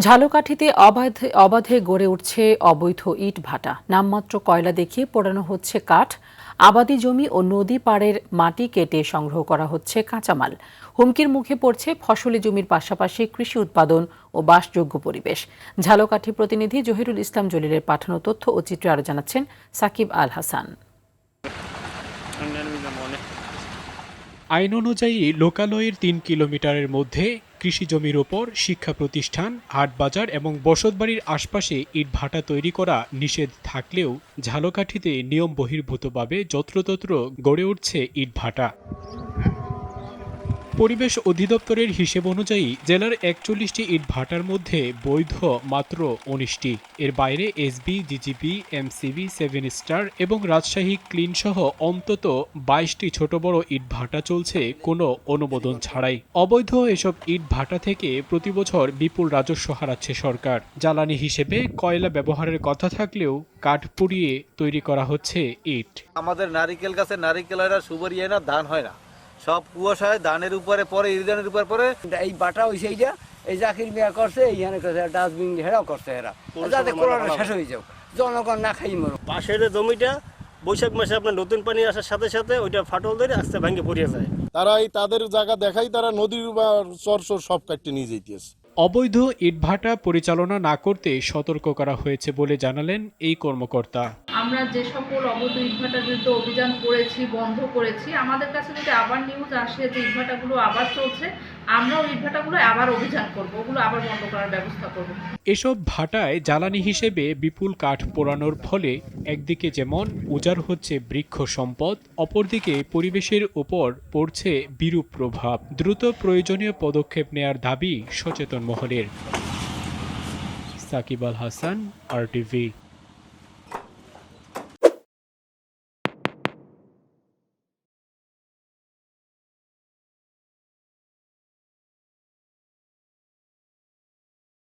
ঝালকাঠিতে অবাধে গড়ে উঠছে অবৈধ ইট ভাটা। নামমাত্র কয়লা দেখিয়ে পোড়ানো হচ্ছে কাঠ। আবাদি জমি ও নদী পাড়ের মাটি কেটে সংগ্রহ করা হচ্ছে কাঁচামাল। হুমকির মুখে পড়ছে ফসলি জমির পাশাপাশি কৃষি উৎপাদন ও বাসযোগ্য পরিবেশ। ঝালকাঠি প্রতিনিধি জহিরুল ইসলাম জলিলের পাঠানো তথ্য ও চিত্রে আরো জানাচ্ছেন সাকিব আল হাসান। আইন অনুযায়ী লোকালয়ের ৩ কিলোমিটারের মধ্যে কৃষি জমির ওপর শিক্ষা প্রতিষ্ঠান, হাটবাজার এবং বসতবাড়ির আশপাশে ইটভাটা তৈরি করা নিষেধ থাকলেও ঝালকাঠিতে নিয়ম বহির্ভূতভাবে যত্রতত্র গড়ে উঠছে ইটভাটা। পরিবেশ অধিদপ্তরের হিসেব অনুযায়ী জেলার ৪১টি ইটভাটার মধ্যে বৈধ মাত্র ১৯টি। এর বাইরে এসবি, জিজিবি, এমসিবি, 7 স্টার এবং রাজশাহী ক্লিন সহ অন্তত ২২টি ছোট বড় ইটভাটা চলছে কোনো অনুমোদন ছাড়াই। অবৈধ এসব ইটভাটা থেকে প্রতিবছর বিপুল রাজস্ব হারাচ্ছে সরকার। জ্বালানি হিসেবে কয়লা ব্যবহারের কথা থাকলেও কাঠ পুড়িয়ে তৈরি করা হচ্ছে ইট। আমাদের নারিকেল গাছে নারিকেল হয় না, সুপারি হয় না, ধান হয় না, সব কুয়াশায় ধানের উপরে পরে, ইরিধানের উপরে পরে। এই বাটা ওই সেইটা এই জাকির মিয়া করছে, এইখানে করছে ডাস্টবিন হেরাও করছে, এরা যাতে কোরআনটা শেষ হয়ে যাও, জনগণ না খাই মরো। পাশের জমিটা বৈশাখ মাসে আপনার নতুন পানি আসার সাথে সাথে ওইটা ফাটল ধরে আস্তে ভাঙে পড়িয়ে যায়। তারা তাদের জায়গা দেখাই তারা নদীর বা চর সব কাটতে নিয়ে যেতেছে। অবৈধ ইটভাটা পরিচালনা না করতে সতর্ক করা হয়েছে বলে জানালেন এই কর্মকর্তা। আমরা যে সকল অবৈধ ইটভাটার বিরুদ্ধে অভিযান করেছি, বন্ধ করেছি, আমাদের কাছে যদি আবার নিউজ আসে যে ইটভাটাগুলো আবার চলছে, আমরাও ইটভাটাগুলো আবার অভিযান করব, ওগুলো আবার বন্ধ করার ব্যবস্থা করব। এসব ভাটায় জ্বালানি হিসেবে বিপুল কাঠ পোড়ানোর ফলে একদিকে যেমন উজাড় হচ্ছে বৃক্ষ সম্পদ, অপরদিকে পরিবেশের উপর পড়ছে বিরূপ প্রভাব। দ্রুত প্রয়োজনীয় পদক্ষেপ নেয়ার দাবি সচেতন মহলের। সাকিব আল হাসান, RTV।